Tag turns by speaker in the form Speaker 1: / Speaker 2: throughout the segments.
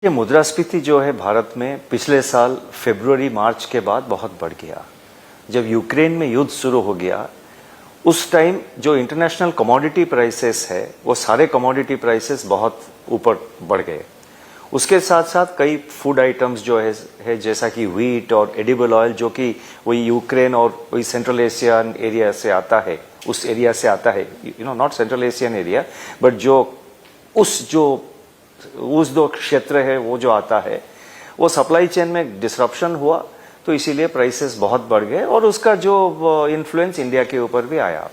Speaker 1: ये मुद्रास्फीति जो है भारत में पिछले साल फरवरी मार्च के बाद बहुत बढ़ गया। जब यूक्रेन में युद्ध शुरू हो गया उस टाइम जो इंटरनेशनल कमोडिटी प्राइसेस है वो सारे कमोडिटी प्राइसेस बहुत ऊपर बढ़ गए। उसके साथ साथ कई फूड आइटम्स जो है जैसा कि व्हीट और एडिबल ऑयल जो कि वही यूक्रेन और वही सेंट्रल एशियन एरिया से आता है, उस एरिया से आता है, not central Asian area but जो उस दो क्षेत्र है वो जो आता है वो सप्लाई चेन में डिसरप्शन हुआ तो इसीलिए प्राइसेस बहुत बढ़ गए और उसका जो इन्फ्लुएंस इंडिया के ऊपर भी आया।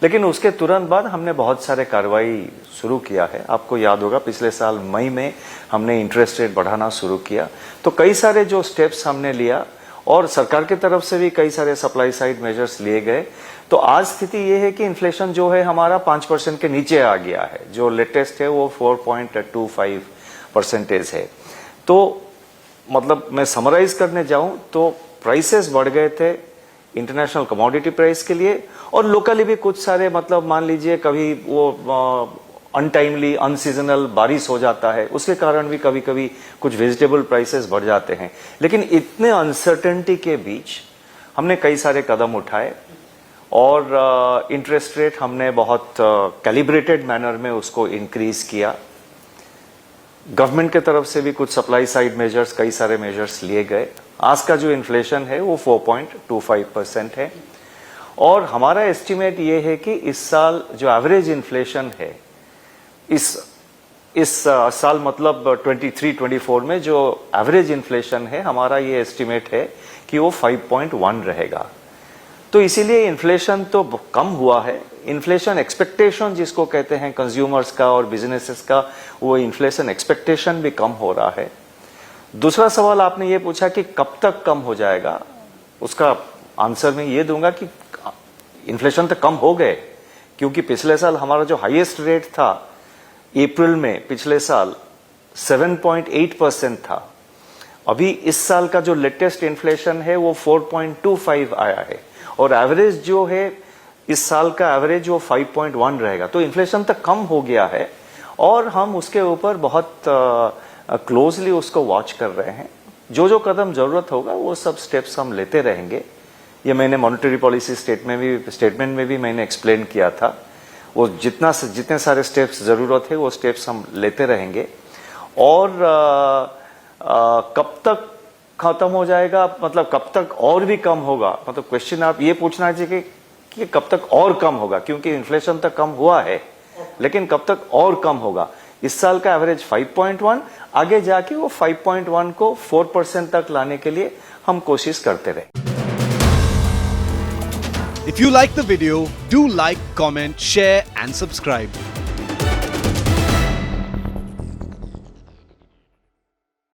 Speaker 1: लेकिन उसके तुरंत बाद हमने बहुत सारे कार्रवाई शुरू किया है। आपको याद होगा पिछले साल मई में हमने इंटरेस्ट रेट बढ़ाना शुरू किया, तो कई सारे जो स्टेप्स हमने लिया और सरकार की तरफ से भी कई सारे सप्लाई साइड मेजर्स लिए गए। तो आज स्थिति ये है कि इन्फ्लेशन जो है हमारा 5% के नीचे आ गया है। जो लेटेस्ट है वो 4.25% है। तो मतलब मैं समराइज करने जाऊं तो प्राइसेस बढ़ गए थे इंटरनेशनल कमोडिटी प्राइस के लिए और लोकली भी कुछ सारे मतलब मान लीजिए कभी वो अनटाइमली अनसीजनल बारिश हो जाता है, उसके कारण भी कभी कभी कुछ वेजिटेबल प्राइसेस बढ़ जाते हैं। लेकिन इतने अनसर्टेनिटी के बीच हमने कई सारे कदम उठाए और इंटरेस्ट रेट हमने बहुत कैलिब्रेटेड मैनर में उसको इंक्रीज किया। गवर्नमेंट के तरफ से भी कुछ सप्लाई साइड मेजर्स, कई सारे मेजर्स लिए गए। आज का जो इन्फ्लेशन है वो 4.25% है और हमारा एस्टिमेट ये है कि इस साल जो एवरेज इन्फ्लेशन है इस साल मतलब 23-24 में जो एवरेज इन्फ्लेशन है हमारा ये एस्टिमेट है कि वो 5.1 रहेगा। तो इसीलिए इन्फ्लेशन तो कम हुआ है। इन्फ्लेशन एक्सपेक्टेशन जिसको कहते हैं कंज्यूमर्स का और बिजनेसेस का, वो इन्फ्लेशन एक्सपेक्टेशन भी कम हो रहा है। दूसरा सवाल आपने ये पूछा कि कब तक कम हो जाएगा, उसका आंसर मैं ये दूंगा कि इन्फ्लेशन तो कम हो गए, क्योंकि पिछले साल हमारा जो हाईएस्ट रेट था अप्रैल में पिछले साल 7.8% था। अभी इस साल का जो लेटेस्ट इन्फ्लेशन है वो 4.25 आया है और एवरेज जो है इस साल का एवरेज वो 5.1 रहेगा। तो इन्फ्लेशन तक कम हो गया है और हम उसके ऊपर बहुत क्लोजली उसको वॉच कर रहे हैं। जो जो कदम जरूरत होगा वो सब स्टेप्स हम लेते रहेंगे। ये मैंने मॉनेटरी पॉलिसी स्टेटमेंट में भी मैंने एक्सप्लेन किया था। वो जितने सारे स्टेप्स जरूरत है वो स्टेप्स हम लेते रहेंगे और कब तक खत्म हो जाएगा, मतलब कब तक और भी कम होगा, मतलब क्वेश्चन आप ये पूछना चाहिए कि कब तक और कम होगा, क्योंकि इन्फ्लेशन तक कम हुआ है लेकिन कब तक और कम होगा। इस साल का एवरेज 5.1, आगे जाके वो 5.1 को 4% तक लाने के लिए हम कोशिश करते रहे।
Speaker 2: If you like the video, do like, comment, share and subscribe.